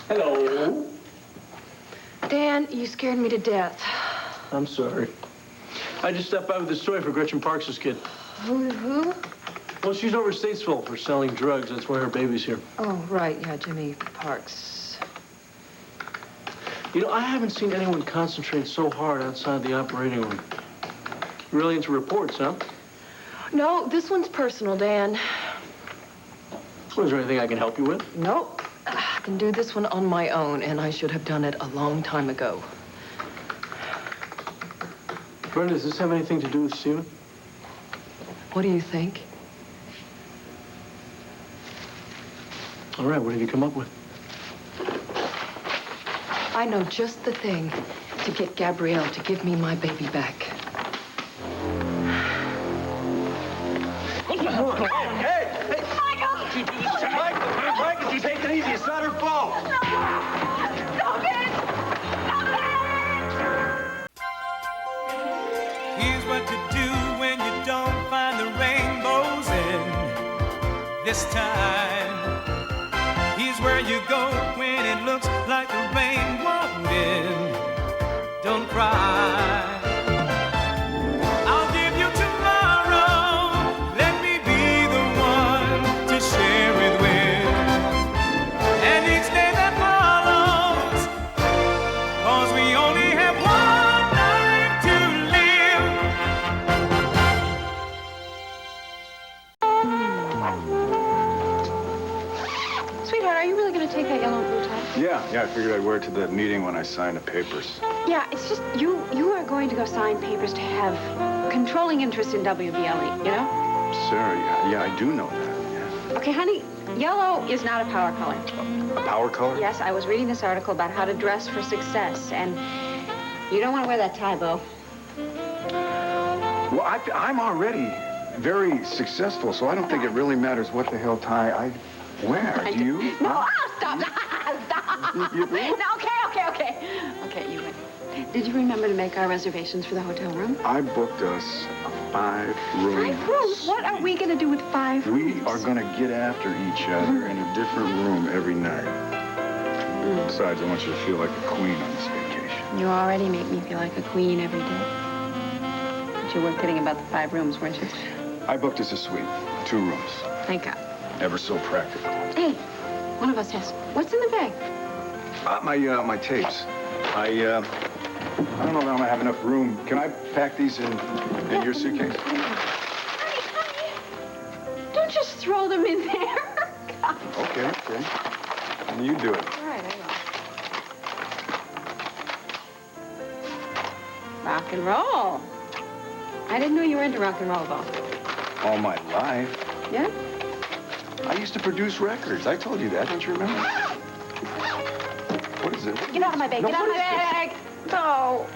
Hello. Dan, you scared me to death. I'm sorry. I just stepped by with this toy for Gretchen Parks' kid. Who? Well, she's over Statesville for selling drugs. That's why her baby's here. Oh, right. Yeah, Jimmy Parks. You know, I haven't seen anyone concentrate so hard outside the operating room. Really into reports, huh? No, this one's personal, Dan. Was there anything I can help you with? Nope. I can do this one on my own, and I should have done it a long time ago. Brenda, does this have anything to do with Steven? What do you think? All right, what have you come up with? I know just the thing to get Gabrielle to give me my baby back. Hey! Michael! Michael, you take it easy. It's not her fault. Stop it! Stop it! Here's what to do when you don't find the rainbows in this time. Here's where you go when it looks like the rain won't end. Don't cry. I'll give you tomorrow. Let me be the one to share it with. And each day that follows, 'cause we only have one life to live. Sweetheart, are you really going to take that yellow and blue tie? Yeah, I figured I'd wear it to the meeting when I signed the papers. Yeah, it's just you are going to go sign papers to have controlling interest in WBLE, you know? Sarah, yeah, I do know that, yeah. Okay, honey, yellow is not a power color. A power color? Yes, I was reading this article about how to dress for success, and you don't want to wear that tie, Bo. Well, I'm already very successful, so I don't think it really matters what the hell tie I wear. Do you? No, Huh? stop. Stop. You- No, okay. Okay, you win. Did you remember to make our reservations for the hotel room? I booked us a 5-room 5 rooms? What are we going to do with 5 rooms? We are going to get after each other in a different room every night. Besides, I want you to feel like a queen on this vacation. You already make me feel like a queen every day. But you weren't kidding about the 5 rooms, weren't you? I booked us a suite, 2 rooms. Thank God. Ever so practical. Hey, one of us has. What's in the bag? My tapes. I don't know if I'm gonna have enough room. Can I pack these in your suitcase? Honey. Don't just throw them in there. God. Okay. You do it. All right, I will. Rock and roll. I didn't know you were into rock and roll, though. All my life. Yeah? I used to produce records. I told you that. Don't you remember? What is it? Get out of my bag. No, Get out of my what bag. No.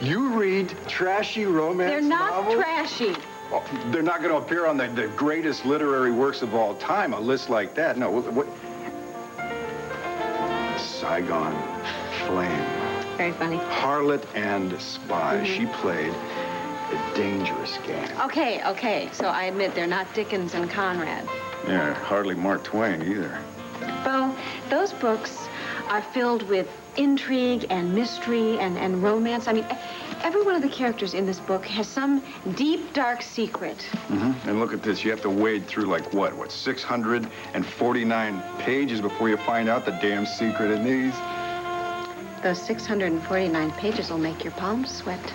You read trashy romance They're not novels? trashy. Oh, they're not going to appear on the greatest literary works of all time, a list like that. No, what? Saigon Flame. Very funny. Harlot and spy. She played a dangerous game. Okay. So I admit they're not Dickens and Conrad. Yeah, hardly Mark Twain either. Bo, those books are filled with intrigue and mystery and romance. I mean, every one of the characters in this book has some deep, dark secret. And look at this. You have to wade through, like, what, 649 pages before you find out the damn secret in these? Those 649 pages will make your palms sweat.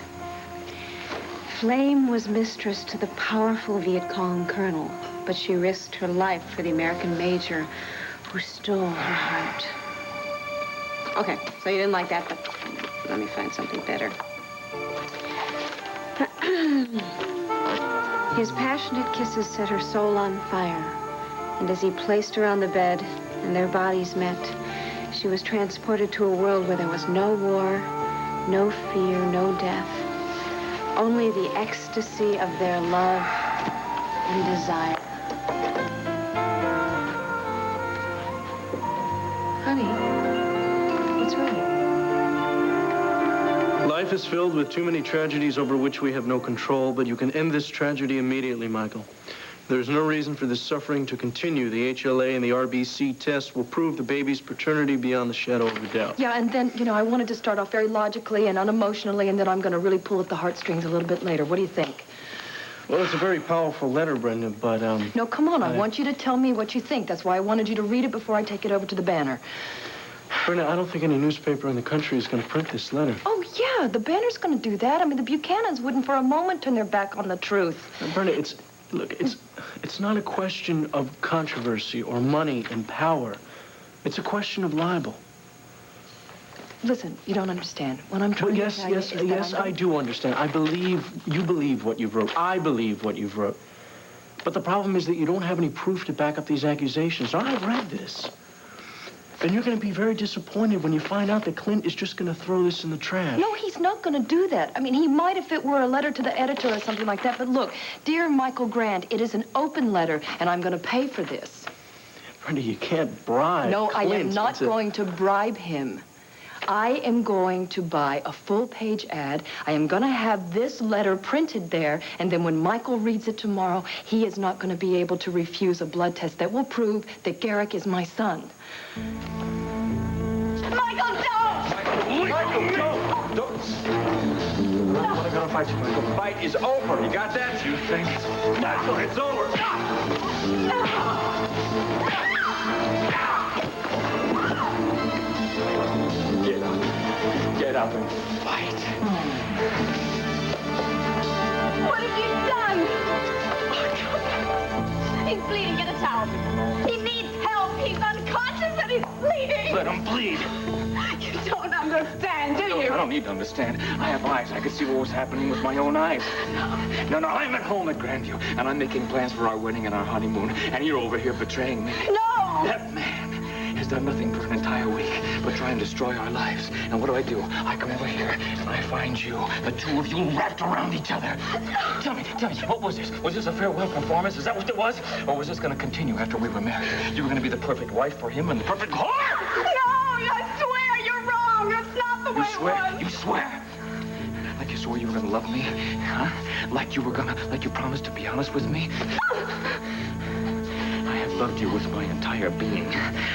Flame was mistress to the powerful Viet Cong colonel, but she risked her life for the American major who stole her heart. Okay, so you didn't like that, but let me find something better. His passionate kisses set her soul on fire, and as he placed her on the bed and their bodies met, she was transported to a world where there was no war, no fear, no death, only the ecstasy of their love and desire. Honey, what's wrong? Life is filled with too many tragedies over which we have no control, but you can end this tragedy immediately, Michael. There's no reason for this suffering to continue. The HLA and the RBC test will prove the baby's paternity beyond the shadow of a doubt. Yeah, and then, I wanted to start off very logically and unemotionally, and then I'm going to really pull at the heartstrings a little bit later. What do you think? Well, it's a very powerful letter, Brenda, but, No, come on. I want you to tell me what you think. That's why I wanted you to read it before I take it over to the Banner. Brenda, I don't think any newspaper in the country is going to print this letter. Oh, yeah, the Banner's going to do that. I mean, the Buchanans wouldn't for a moment turn their back on the truth. Brenda, it's not a question of controversy or money and power. It's a question of libel. Listen, you don't understand. What I'm trying to tell you is that Yes, I do understand. You believe what you've wrote. I believe what you've wrote. But the problem is that you don't have any proof to back up these accusations. Now, I've read this. And you're going to be very disappointed when you find out that Clint is just going to throw this in the trash. No, he's not going to do that. I mean, he might if it were a letter to the editor or something like that. But look, dear Michael Grande, it is an open letter, and I'm going to pay for this. Brenda, you can't bribe No, Clint. I am not going to bribe him. I am going to buy a full-page ad. I am going to have this letter printed there, and then when Michael reads it tomorrow, he is not going to be able to refuse a blood test that will prove that Garrick is my son. Michael, don't! Michael, no! Don't! I'm not gonna fight you, Michael. The fight is over. You got that? You think? Michael, it's over. Get up and fight. What have you done? He's bleeding. Get a towel. He needs help. He's unconscious and he's bleeding. Let him bleed. You don't understand, do you? I don't need to understand. I have eyes. I could see what was happening with my own eyes. No, I'm at home at Grandview, and I'm making plans for our wedding and our honeymoon, and you're over here betraying me. No! That man has done nothing for an entire week but try and destroy our lives. And what do? I come over here, and I find you, the two of you wrapped around each other. Tell me, what was this? Was this a farewell performance? Is that what it was? Or was this going to continue after we were married? You were going to be the perfect wife for him and the perfect whore? No, I swear you're wrong. That's not the way it was. You swear? Like you swore you were going to love me? Huh? Like you promised to be honest with me? I have loved you with my entire being.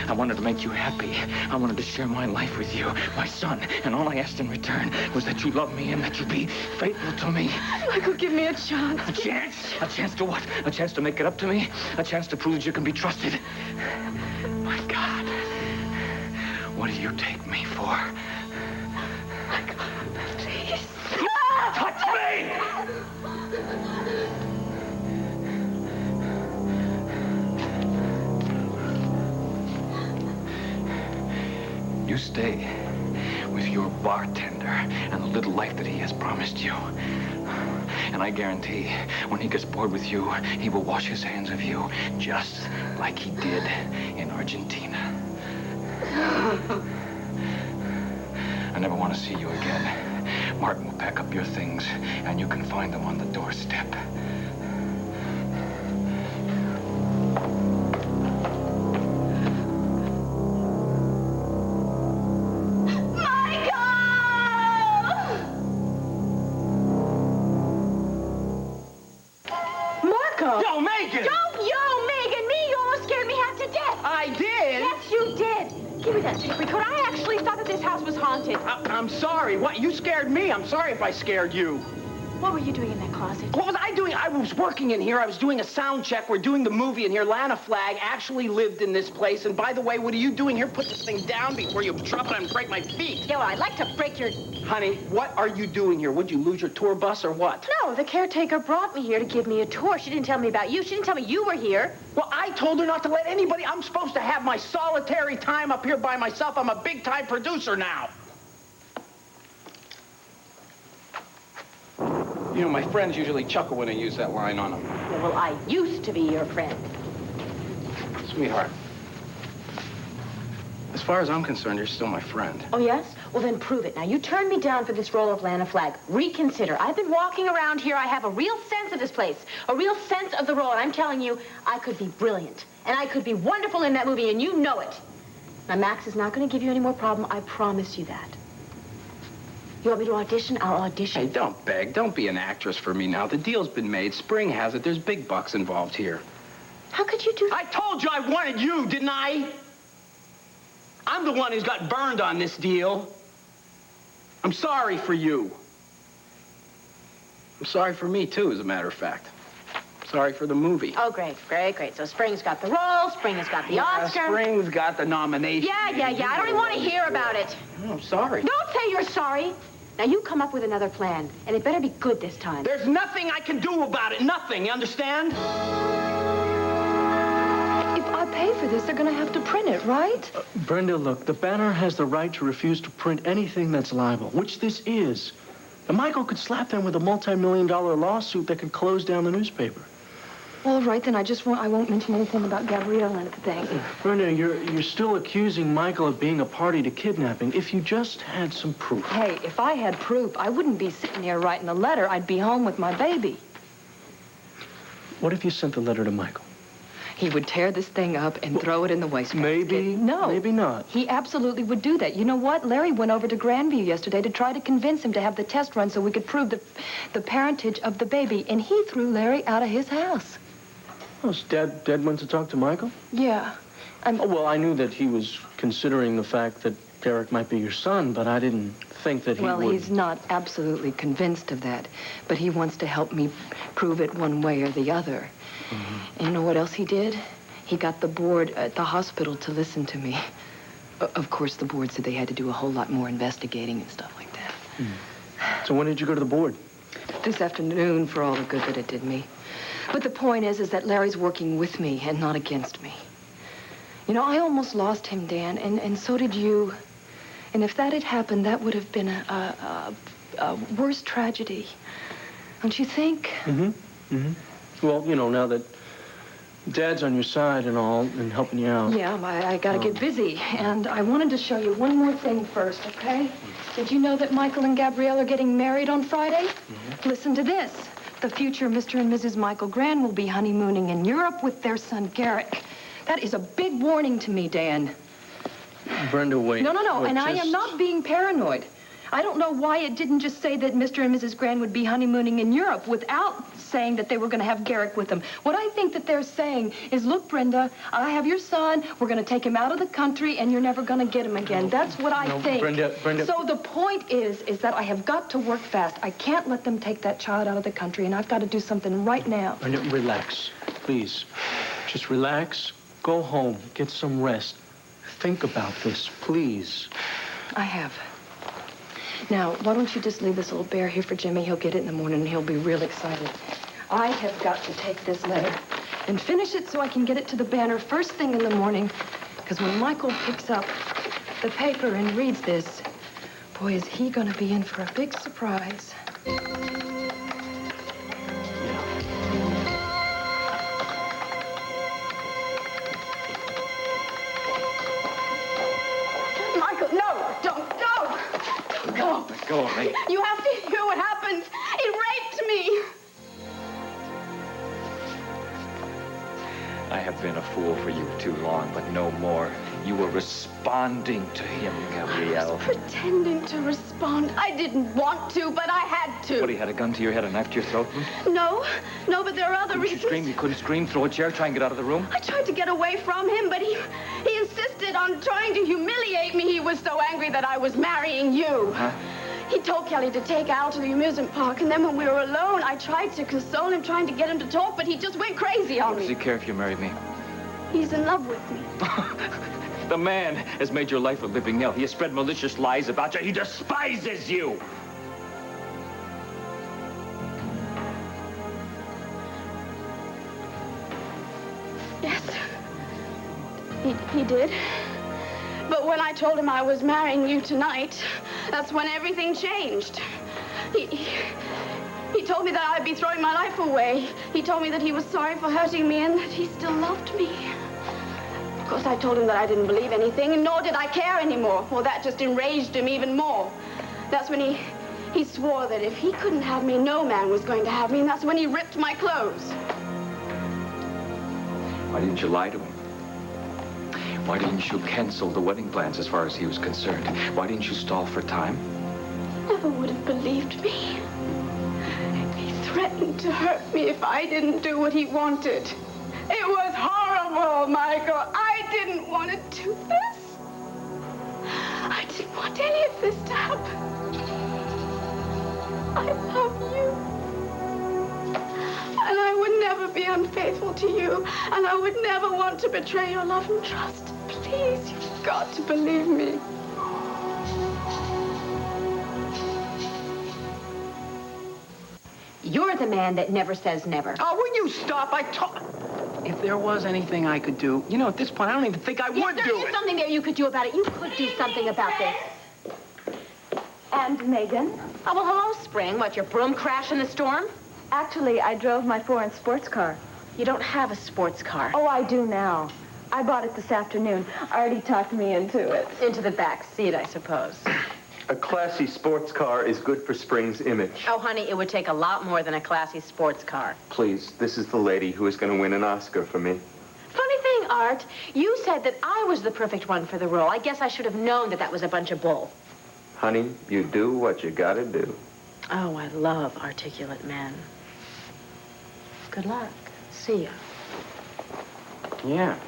I wanted to make you happy. I wanted to share my life with you, my son. And all I asked in return was that you love me and that you be faithful to me. Michael, give me a chance. A chance? A chance to what? A chance to make it up to me? A chance to prove that you can be trusted? My God. What do you take me for? Michael, please. Touch me! You stay with your bartender and the little life that he has promised you. And I guarantee when he gets bored with you, he will wash his hands of you just like he did in Argentina. I never want to see you again. Martin will pack up your things and you can find them on the doorstep. Yo, Megan! Yo, Megan, me, you almost scared me half to death. I did? Yes, you did. Give me that tape recorder. I actually thought that this house was haunted. I'm sorry. What? You scared me. I'm sorry if I scared you. What were you doing in that closet? What was I doing? I was working in here. I was doing a sound check. We're doing the movie in here. Lana Flagg actually lived in this place. And by the way, what are you doing here? Put this thing down before you drop it and break my feet. Yeah, well, I'd like to break your... Honey, what are you doing here? Would you lose your tour bus or what? No, the caretaker brought me here to give me a tour. She didn't tell me about you. She didn't tell me you were here. Well, I told her not to let anybody. I'm supposed to have my solitary time up here by myself. I'm a big-time producer now. You know, my friends usually chuckle when I use that line on them. Well, I used to be your friend. Sweetheart, as far as I'm concerned, you're still my friend. Oh, yes? Well, then prove it. Now, you turned me down for this role of Lana Flagg. Reconsider. I've been walking around here. I have a real sense of this place, a real sense of the role, and I'm telling you, I could be brilliant, and I could be wonderful in that movie, and you know it. Now, Max is not going to give you any more problem. I promise you that. You want me to audition? I'll audition. Hey, don't beg. Don't be an actress for me now. The deal's been made. Spring has it. There's big bucks involved here. How could you do that? I told you I wanted you, didn't I? I'm the one who's got burned on this deal. I'm sorry for you. I'm sorry for me, too, as a matter of fact. Sorry for the movie. Oh, great. So Spring's got the role, Spring has got the Oscar. Spring's got the nomination. Yeah. I don't even want to hear about it. Oh, I'm sorry. Don't say you're sorry. Now, you come up with another plan, and it better be good this time. There's nothing I can do about it. Nothing, you understand? If I pay for this, they're going to have to print it, right? Brenda, look, the Banner has the right to refuse to print anything that's libel, which this is. And Michael could slap them with a multi-million-dollar lawsuit that could close down the newspaper. All right, then I won't mention anything about Gabrielle and everything. Brenda, you're still accusing Michael of being a party to kidnapping. If you just had some proof. Hey, if I had proof, I wouldn't be sitting here writing a letter. I'd be home with my baby. What if you sent the letter to Michael? He would tear this thing up and throw it in the wastebasket. Maybe. No. Maybe not. He absolutely would do that. You know what? Larry went over to Grandview yesterday to try to convince him to have the test run so we could prove the parentage of the baby, and he threw Larry out of his house. Oh, is Dad went to talk to Michael? Yeah. Oh, well, I knew that he was considering the fact that Derek might be your son, but I didn't think that he would... Well, he's not absolutely convinced of that, but he wants to help me prove it one way or the other. Mm-hmm. And you know what else he did? He got the board at the hospital to listen to me. Of course, the board said they had to do a whole lot more investigating and stuff like that. So when did you go to the board? This afternoon, for all the good that it did me. But the point is that Larry's working with me and not against me. You know, I almost lost him, Dan, and so did you. And if that had happened, that would have been a worse tragedy. Don't you think? Well, you know, now that Dad's on your side and all, and helping you out. Yeah, I gotta get busy. And I wanted to show you one more thing first, okay? Did you know that Michael and Gabrielle are getting married on Friday? Listen to this. The future Mr. and Mrs. Michael Grande will be honeymooning in Europe with their son, Garrick. That is a big warning to me, Dan. Brenda, wait. No. Wait, I am not being paranoid. I don't know why it didn't just say that Mr. and Mrs. Grande would be honeymooning in Europe without saying that they were going to have Garrick with them. What I think that they're saying is, look, Brenda, I have your son. We're going to take him out of the country, and you're never going to get him again. That's what I think. Brenda. So the point is that I have got to work fast. I can't let them take that child out of the country, and I've got to do something right now. Brenda, relax, please. Just relax. Go home. Get some rest. Think about this, please. I have. Now, why don't you just leave this little bear here for Jimmy? He'll get it in the morning, and he'll be real excited. I have got to take this letter and finish it so I can get it to the Banner first thing in the morning. Because when Michael picks up the paper and reads this, boy, is he going to be in for a big surprise. Go away. You have to hear what happened. He raped me. I have been a fool for you too long, but no more. You were responding to him, Gabrielle. I was pretending to respond. I didn't want to, but I had to. What, he had a gun to your head and knife to your throat? No, but there are other reasons. You couldn't scream, throw a chair, try and get out of the room? I tried to get away from him, but he insisted on trying to humiliate me. He was so angry that I was marrying you. Huh? He told Kelly to take Al to the amusement park, and then when we were alone, I tried to console him, trying to get him to talk, but he just went crazy on me. Does he care if you married me? He's in love with me. The man has made your life a living hell. He has spread malicious lies about you. He despises you. Yes, he did. But when I told him I was marrying you tonight, that's when everything changed. He told me that I'd be throwing my life away. He told me that he was sorry for hurting me and that he still loved me. Of course, I told him that I didn't believe anything, nor did I care anymore. Well, that just enraged him even more. That's when he swore that if he couldn't have me, no man was going to have me, and that's when he ripped my clothes. Why didn't you lie to him? Why didn't you cancel the wedding plans as far as he was concerned? Why didn't you stall for time? Never would have believed me. He threatened to hurt me if I didn't do what he wanted. It was hard. all, Michael. I didn't want to do this. I didn't want any of this to happen. I love you. And I would never be unfaithful to you. And I would never want to betray your love and trust. Please, you've got to believe me. You're the man that never says never. Oh, will you stop? If there was anything I could do, you know, at this point, I don't even think I would do it. There is something there you could do about it. You could do something about this. And Megan? Oh, well, hello, Spring. What, your broom crash in the storm? Actually, I drove my foreign sports car. You don't have a sports car. Oh, I do now. I bought it this afternoon. Artie talked me into it. Into the back seat, I suppose. A classy sports car is good for Spring's image. Oh, honey, it would take a lot more than a classy sports car. Please, this is the lady who is going to win an Oscar for me. Funny thing, Art, you said that I was the perfect one for the role. I guess I should have known that that was a bunch of bull. Honey, you do what you gotta do. Oh, I love articulate men. Good luck. See ya. Yeah.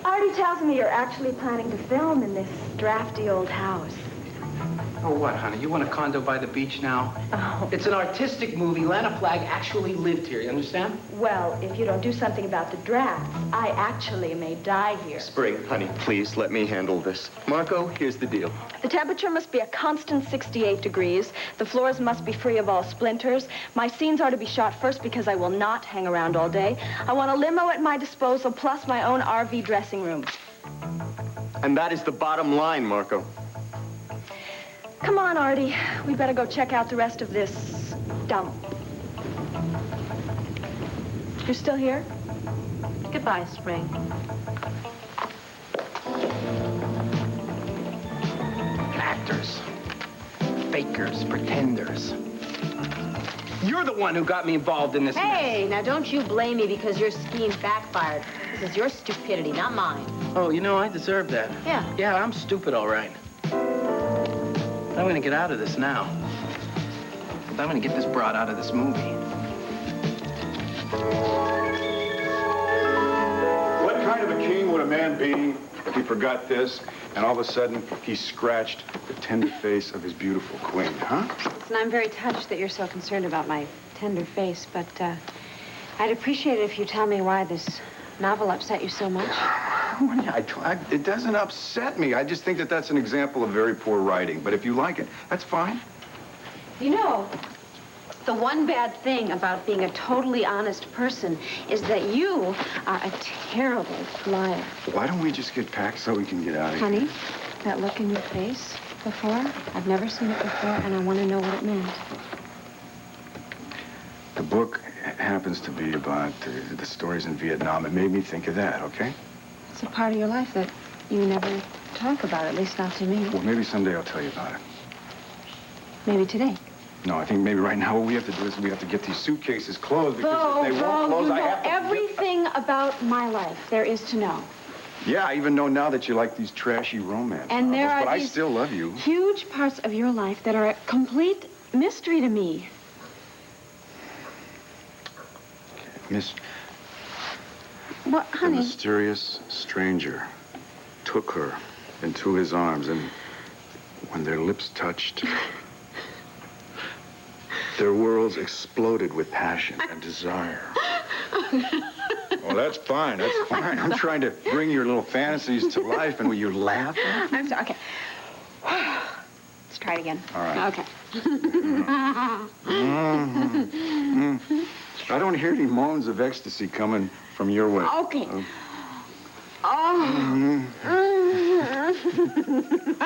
Artie tells me you're actually planning to film in this drafty old house. Oh, what, honey? You want a condo by the beach now? Oh. It's an artistic movie. Lana Flagg actually lived here, you understand? Well, if you don't do something about the draft, I actually may die here. Spring, honey, please let me handle this. Marco, here's the deal. The temperature must be a constant 68 degrees. The floors must be free of all splinters. My scenes are to be shot first because I will not hang around all day. I want a limo at my disposal, plus my own RV dressing room. And that is the bottom line, Marco. Come on, Artie. We better go check out the rest of this dump. You're still here? Goodbye, Spring. Actors. Fakers. Pretenders. You're the one who got me involved in this mess. Hey, now don't you blame me because your scheme backfired. This is your stupidity, not mine. Oh, you know, I deserve that. Yeah. Yeah, I'm stupid, all right. I'm gonna get out of this now. I'm gonna get this broad out of this movie. What kind of a king would a man be if he forgot this, and all of a sudden he scratched the tender face of his beautiful queen, huh? Listen, I'm very touched that you're so concerned about my tender face, but I'd appreciate it if you tell me why this novel upset you so much. It doesn't upset me. I just think that that's an example of very poor writing. But if you like it, that's fine. You know, the one bad thing about being a totally honest person is that you are a terrible liar. Why don't we just get packed so we can get out of here? Honey, that look in your face before, I've never seen it before, and I want to know what it meant. The book happens to be about the stories in Vietnam. It made me think of that, okay? It's a part of your life that you never talk about, at least not to me. Well, maybe someday I'll tell you about it. Maybe today. No, I think maybe right now what we have to do is we have to get these suitcases closed, because if they won't close, you I know have to... everything about my life there is to know. Yeah, I even know now that you like these trashy romance And there novels, are but these I still love you. huge parts of your life that are a complete mystery to me. Miss... What, The honey? mysterious stranger took her into his arms, and when their lips touched, their worlds exploded with passion and desire. Well, that's fine. That's fine. I'm trying to bring your little fantasies to life, and will you laugh? I'm sorry. Okay. Let's try it again. All right. Okay. I don't hear any moans of ecstasy coming from your way. Okay.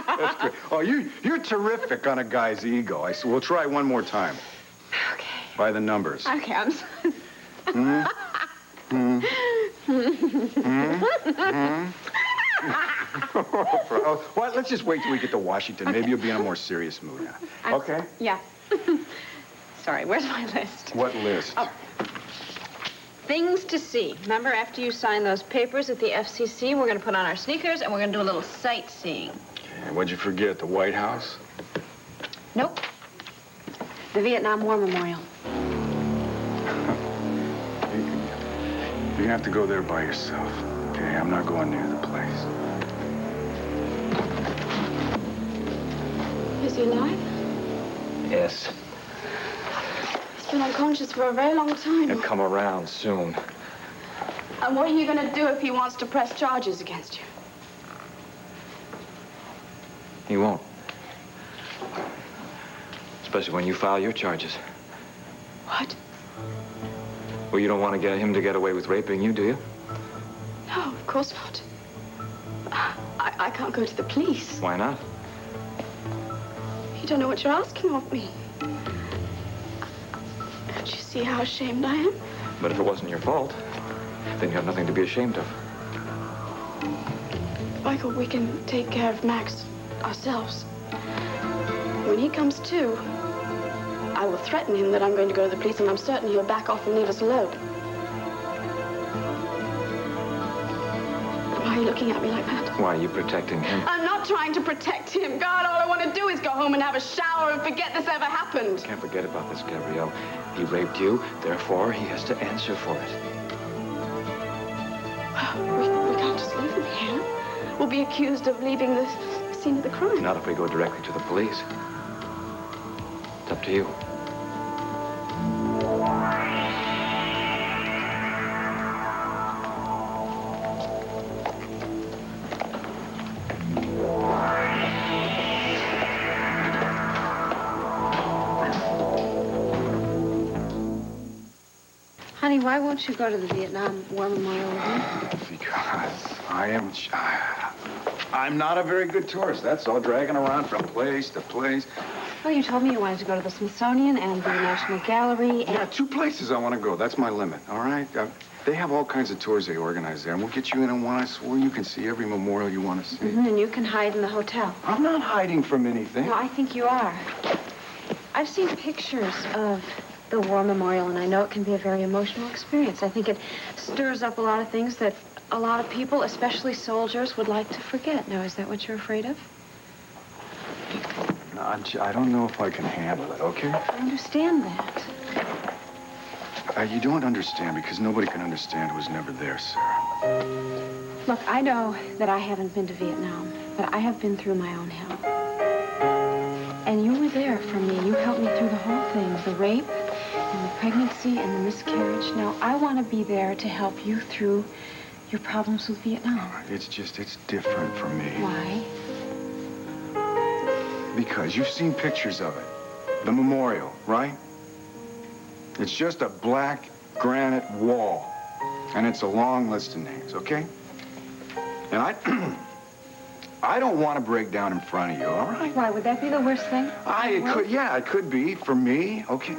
That's great. Oh, you're terrific on a guy's ego. We'll try one more time. Okay. By the numbers. Okay, I'm sorry. Well, let's just wait till we get to Washington. Maybe you'll be in a more serious mood now. Okay? Yeah. Sorry, where's my list? What list? Oh. Things to see. Remember, after you sign those papers at the FCC, we're going to put on our sneakers and we're going to do a little sightseeing. And what'd you forget? The White House? Nope. The Vietnam War Memorial. You're you have to go there by yourself. Okay, I'm not going near the place. Is he alive? Yes. He's been unconscious for a very long time. He'll come around soon. And what are you going to do if he wants to press charges against you? He won't. Especially when you file your charges. What? Well, you don't want to get him to get away with raping you, do you? No, of course not. I can't go to the police. Why not? You don't know what you're asking of me. Don't you see how ashamed I am? But if it wasn't your fault, then you have nothing to be ashamed of. Michael, we can take care of Max ourselves. When he comes to, I will threaten him that I'm going to go to the police, and I'm certain he'll back off and leave us alone. Why are you looking at me like that? Why are you protecting him? I'm not trying to protect him. God, all I want to do is go home and have a shower and forget this ever happened. You can't forget about this, Gabrielle. He raped you, therefore he has to answer for it. We can't just leave him here. We'll be accused of leaving the scene of the crime. Not if we go directly to the police. It's up to you. Honey, why won't you go to the Vietnam War Memorial with me? Because I'm not a very good tourist. That's all, dragging around from place to place. Well, you told me you wanted to go to the Smithsonian and the National Gallery and... Yeah, 2 places I want to go. That's my limit, all right? They have all kinds of tours they organize there, and we'll get you in on one, I swear you can see every memorial you want to see. And you can hide in the hotel. I'm not hiding from anything. No, I think you are. I've seen pictures of the War Memorial, and I know it can be a very emotional experience. I think it stirs up a lot of things that a lot of people, especially soldiers, would like to forget. Now, is that what you're afraid of? No, I don't know if I can handle it, okay? I understand that. You don't understand because nobody can understand who's never there, Sarah. Look, I know that I haven't been to Vietnam, but I have been through my own hell. And you were there for me. You helped me through the whole thing, the rape and the pregnancy and the miscarriage. Now, I want to be there to help you through your problems with Vietnam. It's different for me. Why? Because you've seen pictures of it. The memorial, right? It's just a black granite wall. And it's a long list of names, okay? And I don't want to break down in front of you, all right? Why, would that be the worst thing? It could be for me, okay?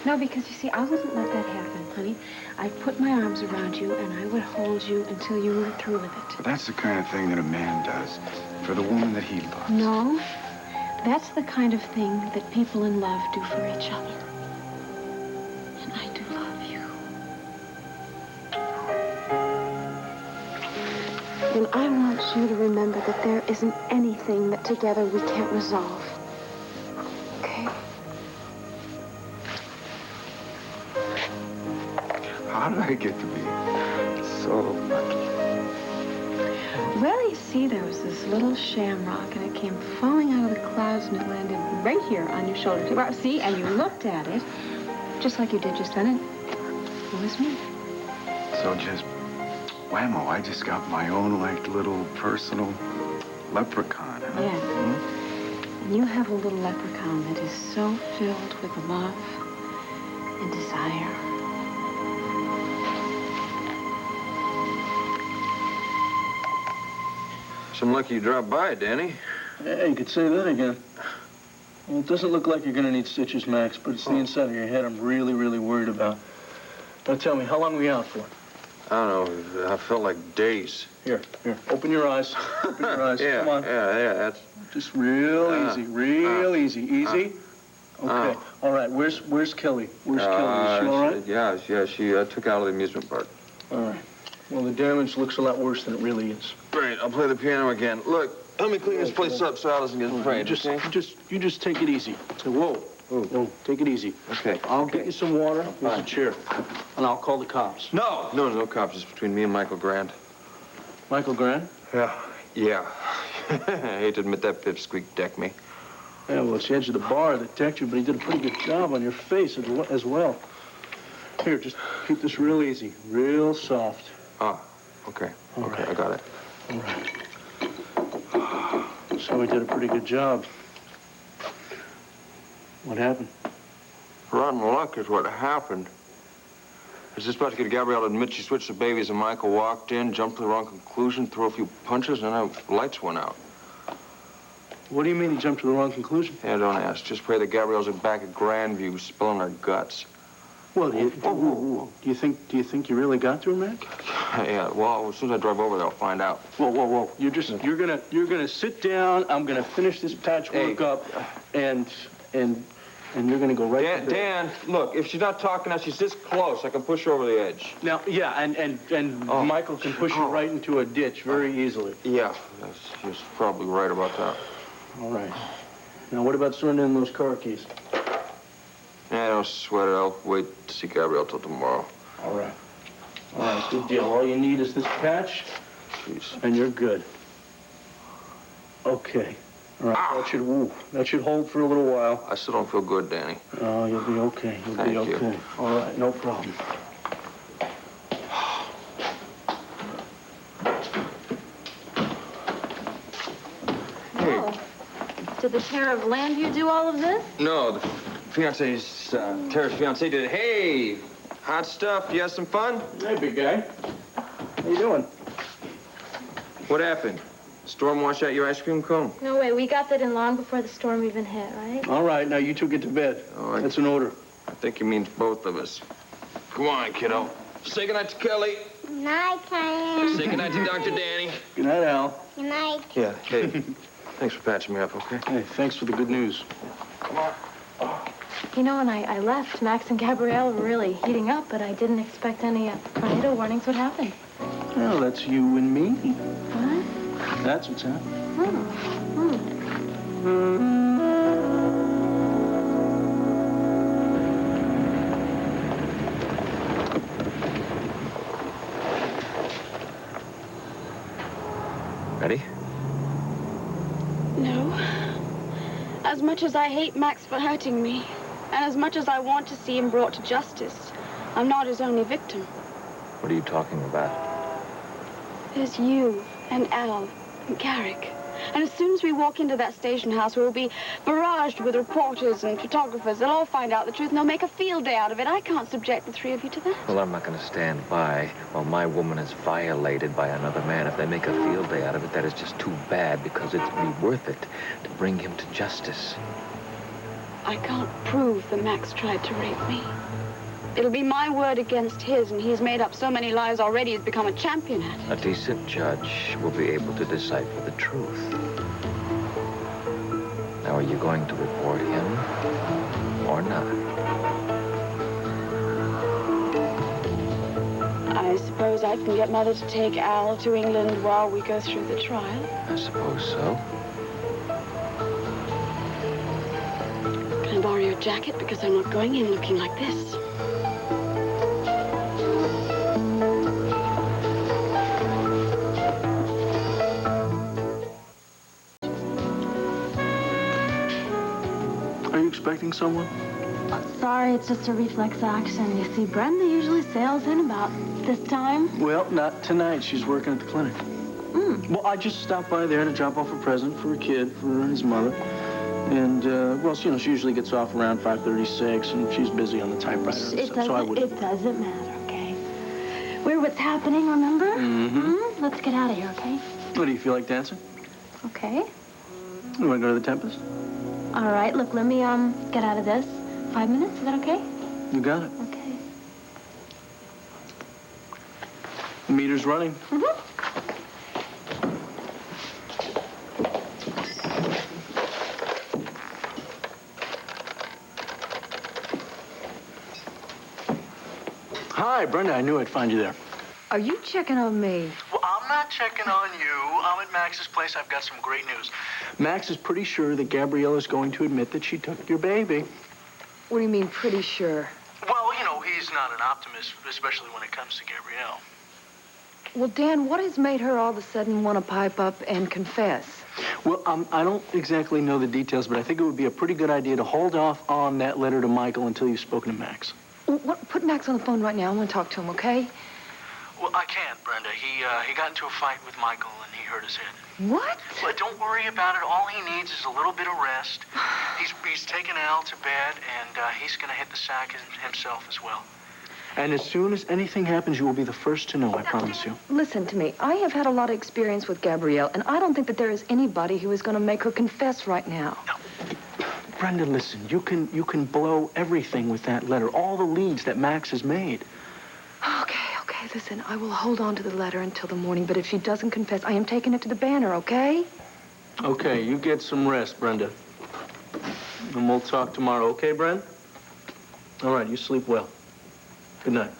No, because you see, I wouldn't let that happen, honey. I'd put my arms around you and I would hold you until you were through with it. But that's the kind of thing that a man does for the woman that he loves. No, that's the kind of thing that people in love do for each other. And I do love you. And I want you to remember that there isn't anything that together we can't resolve. Okay? How did I get to be so lucky? Well, you see, there was this little shamrock, and it came falling out of the clouds, and it landed right here on your shoulder. Well, see, and you looked at it, just like you did just then, and it was me. So just whammo, I just got my own, like, little personal leprechaun, huh? Yeah. And you have a little leprechaun that is so filled with love and desire. Some lucky you dropped by, Danny. Yeah, you could say that again. Well, it doesn't look like you're going to need stitches, Max, but it's the inside of your head I'm really, really worried about. Now, tell me, how long were you out for? I don't know. I felt like days. Here. Open your eyes. Open your eyes. Yeah, Come on. yeah. That's Just real easy. Easy. Okay. All right. Where's Kelly? Where's Kelly? Is she all right? Yeah. She took out of the amusement park. All right. Well, the damage looks a lot worse than it really is. Great. I'll play the piano again. Look, help me clean this place up so Alice doesn't get afraid. You just take it easy. Say, whoa. No, take it easy. Okay. I'll get you some water. Here's a chair. And I'll call the cops. No, no cops. It's between me and Michael Grande. Michael Grande? Yeah. I hate to admit that pipsqueak decked me. Yeah, well, it's the edge of the bar that decked you, but he did a pretty good job on your face as well. Here, just keep this real easy, real soft. Ah, okay. Okay, I got it. All right. So he did a pretty good job. What happened? Rotten luck is what happened. I was just about to get Gabrielle to admit she switched the babies, and Michael walked in, jumped to the wrong conclusion, threw a few punches, and then the lights went out. What do you mean he jumped to the wrong conclusion? Yeah, don't ask. Just pray that Gabrielle's back at Grandview, spilling her guts. Well, do you think you really got to him, Mac? Yeah. Well, as soon as I drive over there, I'll find out. Whoa! You're gonna sit down. I'm gonna finish this patchwork up, and you're gonna go right. Dan, look, if she's not talking now, she's this close. I can push her over the edge. Now, yeah, and Michael can push you right into a ditch very easily. Yeah, she's probably right about that. All right. Now, what about surrendering those car keys? Yeah, don't sweat it. I'll wait to see Gabrielle till tomorrow. All right. All right, good deal. All you need is this patch, and you're good. Okay. All right, that should hold for a little while. I still don't feel good, Danny. Oh, you'll be okay. You'll be okay. You. All right, no problem. Did the terror of Landview do all of this? No, the fiance's, Tara's fiance did it. Hey, hot stuff. You have some fun? Hey, big guy. How you doing? What happened? Storm wash out your ice cream cone? No way. We got that in long before the storm even hit, right? All right, now you two get to bed. Oh, That's an order. I think he means both of us. Come on, kiddo. Say goodnight to Kelly. Good night, Cam. Say goodnight to Dr. Danny. Good night, Al. Good night. Yeah, hey, thanks for patching me up, okay? Hey, thanks for the good news. Come on. You know, when I left, Max and Gabrielle were really heating up, but I didn't expect any tornado warnings would happen. Well, that's you and me. What? That's what's happening. Ready? No. As much as I hate Max for hurting me, and as much as I want to see him brought to justice, I'm not his only victim. What are you talking about? There's you and Al and Carrick. And as soon as we walk into that station house, we'll be barraged with reporters and photographers. They'll all find out the truth, and they'll make a field day out of it. I can't subject the three of you to that. Well, I'm not going to stand by while my woman is violated by another man. If they make a field day out of it, that is just too bad, because it'd be worth it to bring him to justice. I can't prove that Max tried to rape me. It'll be my word against his, and he's made up so many lies already he's become a champion at it. A decent judge will be able to decipher the truth. Now, are you going to report him or not? I suppose I can get Mother to take Al to England while we go through the trial. I suppose so. Can I borrow your jacket? Because I'm not going in looking like this. Are you expecting someone? Sorry, it's just a reflex action. You see, Brenda usually sails in about this time. Well, not tonight. She's working at the clinic. Well, I just stopped by there to drop off a present for a kid, for his mother. And, well, you know, she usually gets off around 5:36, and she's busy on the typewriter. It doesn't matter, okay? We're what's happening, remember? Mm-hmm. Let's get out of here, okay? What, do you feel like dancing? Okay. You want to go to the Tempest? All right, look, let me, get out of this. 5 minutes, is that okay? You got it. Okay. The meter's running. Hi, Brenda. I knew I'd find you there. Are you checking on me? Well, I'm not checking on you. I'm at Max's place. I've got some great news. Max is pretty sure that Gabrielle is going to admit that she took your baby. What do you mean, pretty sure? Well, you know, he's not an optimist, especially when it comes to Gabrielle. Well, Dan, what has made her all of a sudden want to pipe up and confess? Well, I don't exactly know the details, but I think it would be a pretty good idea to hold off on that letter to Michael until you've spoken to Max. Put Max on the phone right now. I want to talk to him, okay? Well, I can't, Brenda. He got into a fight with Michael, and he hurt his head. What? But don't worry about it. All he needs is a little bit of rest. He's taken Al to bed, and he's going to hit the sack himself as well. And as soon as anything happens, you will be the first to know, I promise you. Listen to me. I have had a lot of experience with Gabrielle, and I don't think that there is anybody who is going to make her confess right now. No. Brenda, listen. You can blow everything with that letter. All the leads that Max has made. Okay. Listen, I will hold on to the letter until the morning, but if she doesn't confess, I am taking it to the Banner, okay? Okay, you get some rest, Brenda. And we'll talk tomorrow, okay, Brenda? All right, you sleep well. Good night.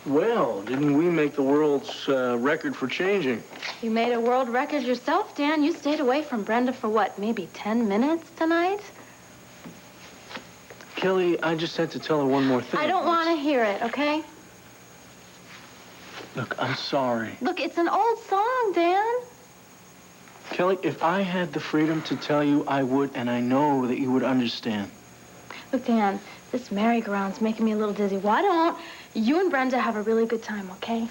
Well, didn't we make the world's record for changing? You made a world record yourself, Dan. You stayed away from Brenda for what, maybe 10 minutes tonight? Kelly, I just had to tell her one more thing. I don't want to hear it, okay? Look, I'm sorry. Look, it's an old song, Dan. Kelly, if I had the freedom to tell you, I would, and I know that you would understand. Look, Dan, this merry-go-round's making me a little dizzy. Why don't you and Brenda have a really good time, okay?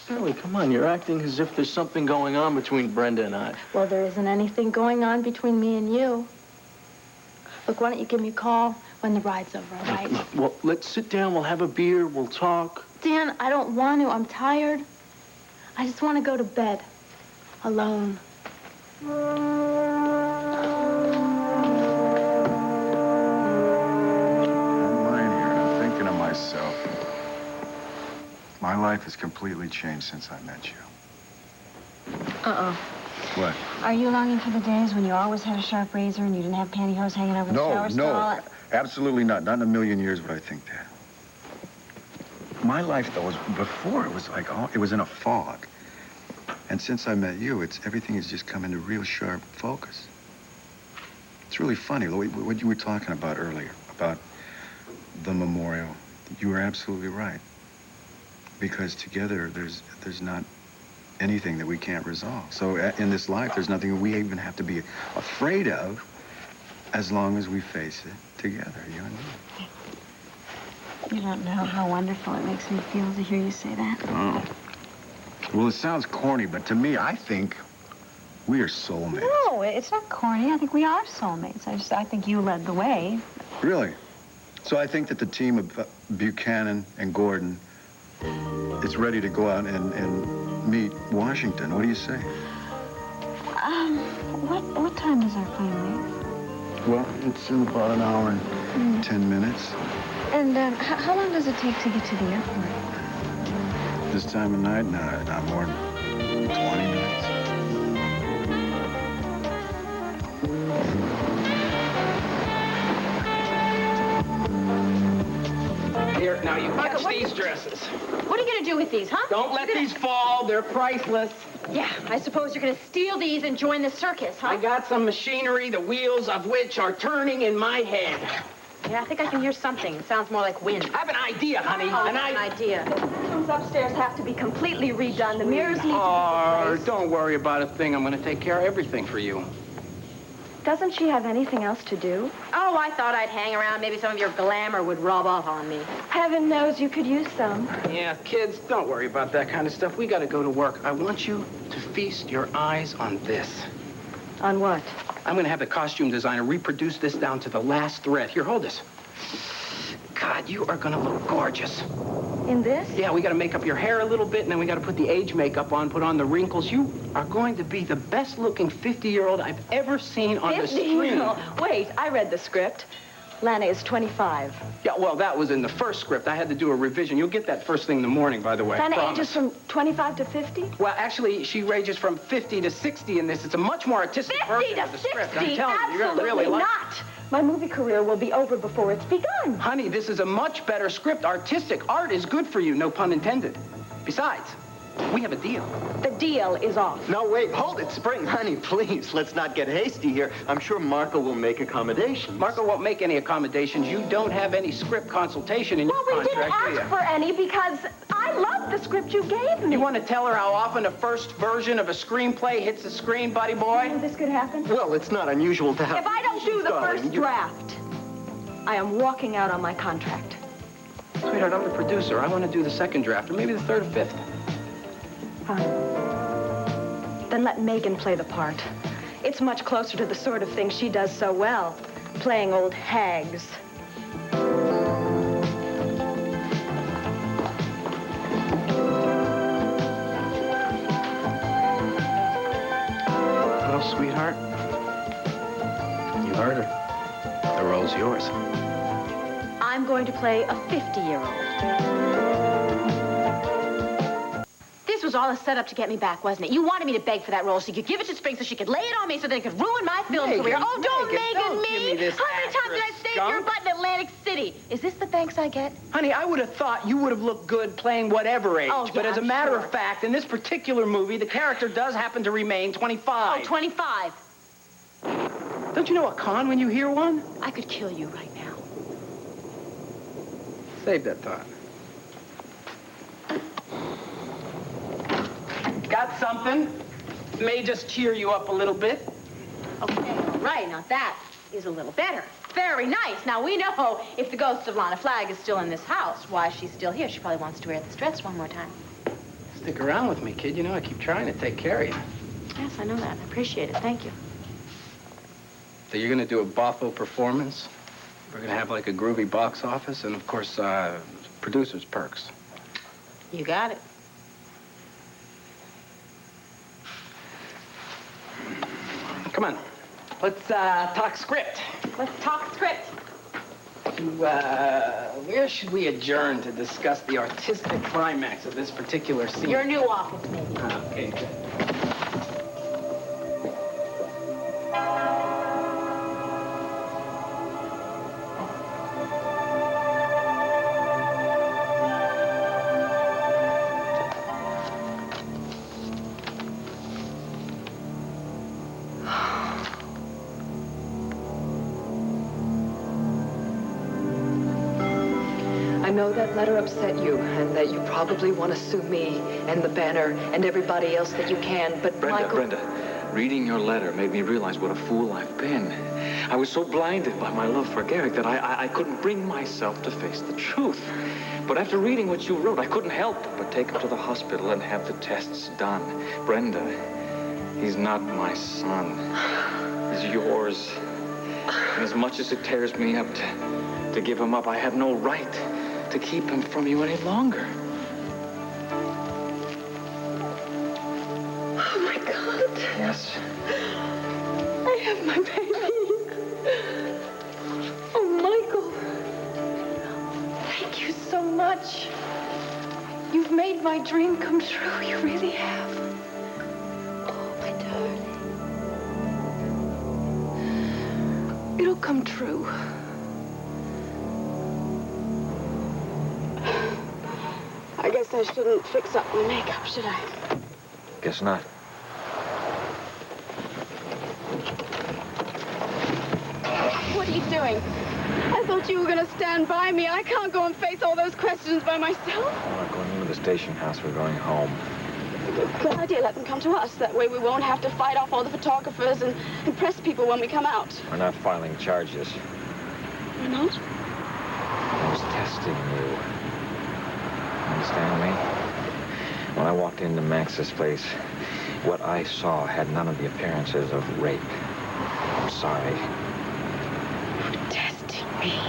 Kelly, come on. You're acting as if there's something going on between Brenda and I. Well, there isn't anything going on between me and you. Look, why don't you give me a call when the ride's over, all right? Look, well, let's sit down. We'll have a beer. We'll talk. Dan, I don't want to. I'm tired. I just want to go to bed. Alone. I'm lying here and I'm thinking to myself, my life has completely changed since I met you. Uh-oh. What? Are you longing for the days when you always had a sharp razor and you didn't have pantyhose hanging over the shower stall? No, absolutely not. Not in a million years would I think that. My life, though, was before, it was like, it was in a fog. And since I met you, everything has just come into real sharp focus. It's really funny, what you were talking about earlier, about the memorial. You were absolutely right. Because together, there's not anything that we can't resolve. So in this life, there's nothing we even have to be afraid of as long as we face it together, you and me. You don't know how wonderful it makes me feel to hear you say that. Oh. Well, it sounds corny, but to me, I think we are soulmates. No, it's not corny. I think we are soulmates. I think you led the way. Really? So I think that the team of Buchanan and Gordon is ready to go out and meet Washington. What do you say? What time does our plane leave? Well, it's in about an hour and 10 minutes. And how long does it take to get to the airport? This time of night, not more than 20 minutes. Here, now you catch these dresses. What are you going to do with these, huh? Don't let these fall. They're priceless. Yeah, I suppose you're going to steal these and join the circus, huh? I got some machinery, the wheels of which are turning in my head. Yeah, I think I can hear something. It sounds more like wind. I have an idea, honey. An idea. The rooms upstairs have to be completely redone. The mirrors need to be replaced. Don't worry about a thing. I'm going to take care of everything for you. Doesn't she have anything else to do? Oh, I thought I'd hang around. Maybe some of your glamour would rub off on me. Heaven knows you could use some. Yeah, kids, don't worry about that kind of stuff. We got to go to work. I want you to feast your eyes on this. On what? I'm going to have the costume designer reproduce this down to the last thread. Here, hold this. God, you are going to look gorgeous. In this? Yeah, we got to make up your hair a little bit, and then we got to put the age makeup on, put on the wrinkles. You are going to be the best-looking 50-year-old I've ever seen on the screen. Wait, I read the script. Lana is 25. Yeah, well, that was in the first script. I had to do a revision. You'll get that first thing in the morning, by the way. Lana Promise. ages from 25 to 50? Well, actually, she ranges from 50 to 60 in this. It's a much more artistic version of the script. I'm telling you, you're going to really like it. Absolutely not. My movie career will be over before it's begun. Honey, this is a much better script. Artistic art is good for you, no pun intended. Besides, We have a deal. The deal is off. No, wait, hold it, Spring. Honey, please, let's not get hasty here. I'm sure Marco will make accommodations. Marco won't make any accommodations. You don't have any script consultation in your Well, we contract, didn't do ask you? for any because I love the script you gave me. You want to tell her how often a first version of a screenplay hits the screen, buddy boy? This could happen. Well, it's not unusual to have... If I don't do the Darling, first you- draft, I am walking out on my contract. Sweetheart, I'm the producer. I want to do the second draft, or maybe the third or fifth. Fine. Then let Megan play the part. It's much closer to the sort of thing she does so well, playing old hags. Well, sweetheart, you heard her. The role's yours. I'm going to play a 50-year-old. This was all a setup to get me back, wasn't it? You wanted me to beg for that role so you could give it to Spring so she could lay it on me so that it could ruin my film Megan, career. Oh, don't Megan, me! give me this How many times did I actress save skunk. your butt in Atlantic City? Is this the thanks I get? Honey, I would have thought you would have looked good playing whatever age. Oh, yeah, but as a I'm matter sure. of fact, in this particular movie, the character does happen to remain 25. Oh, 25. Don't you know a con when you hear one? I could kill you right now. Save that thought. Got something? May just cheer you up a little bit. Okay, all right. Now that is a little better. Very nice. Now we know if the ghost of Lana Flagg is still in this house, why she's still here. She probably wants to wear this dress one more time. Stick around with me, kid. You know I keep trying to take care of you. Yes, I know that. I appreciate it. Thank you. So you're gonna do a boffo performance. We're gonna have like a groovy box office, and of course, producer's perks. You got it. Come on, let's talk script. Let's talk script. Where should we adjourn to discuss the artistic climax of this particular scene? Your new office, maybe. Okay, good. I know that letter upset you, and that you probably want to sue me and the Banner and everybody else that you can, but Michael... Brenda, reading your letter made me realize what a fool I've been. I was so blinded by my love for Garrick that I couldn't bring myself to face the truth. But after reading what you wrote, I couldn't help but take him to the hospital and have the tests done. Brenda, he's not my son. He's yours. And as much as it tears me up to give him up, I have no right to keep him from you any longer. Oh, my God. Yes. I have my baby. Oh, Michael. Thank you so much. You've made my dream come true. You really have. Oh, my darling. It'll come true. I guess I shouldn't fix up my makeup, should I? Guess not. What are you doing? I thought you were going to stand by me. I can't go and face all those questions by myself. We're not going into the station house. We're going home. Good idea. Let them come to us. That way we won't have to fight off all the photographers and impress people when we come out. We're not filing charges. We're not? I was testing you. Understand me? When I walked into Max's place, what I saw had none of the appearances of rape. I'm sorry. You're testing me.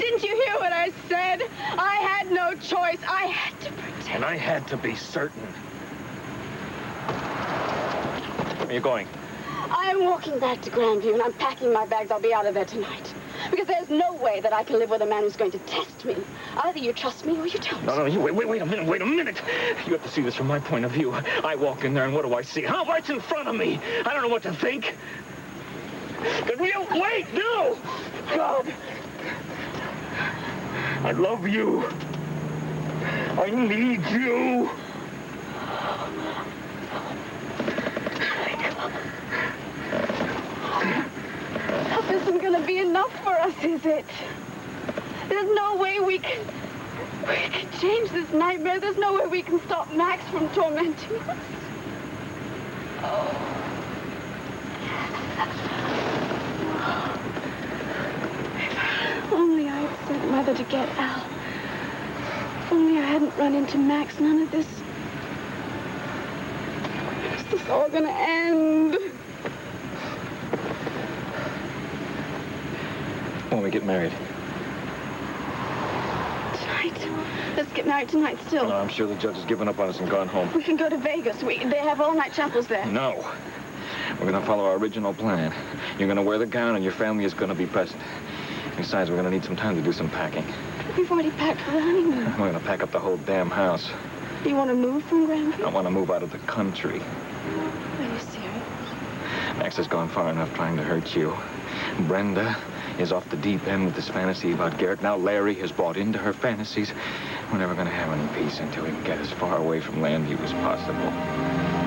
Didn't you hear what I said? I had no choice. I had to protect. And I had to be certain. Where are you going? I'm walking back to Grandview, and I'm packing my bags. I'll be out of there tonight. Because there's no way that I can live with a man who's going to test me. Either you trust me or you don't. No, you wait a minute. You have to see this from my point of view. I walk in there, and what do I see? Huh? Right in front of me. I don't know what to think. Gabrielle, wait, no! God! I love you. I I need you. This isn't going to be enough for us, is it? There's no way we can change this nightmare. There's no way we can stop Max from tormenting us. If only I had sent Mother to get Al. If only I hadn't run into Max, none of this. When is this all gonna end? When we get married. Tonight. Let's get married tonight still. No, I'm sure the judge has given up on us and gone home. We can go to Vegas. They have all-night chapels there. No. We're going to follow our original plan. You're going to wear the gown and your family is going to be present. Besides, we're going to need some time to do some packing. We've already packed for the honeymoon. We're going to pack up the whole damn house. You want to move from Granby? I want to move out of the country. Are you serious? Max has gone far enough trying to hurt you. Brenda is off the deep end with this fantasy about Garrett. Now Larry has bought into her fantasies. We're never going to have any peace until we can get as far away from Landview as possible.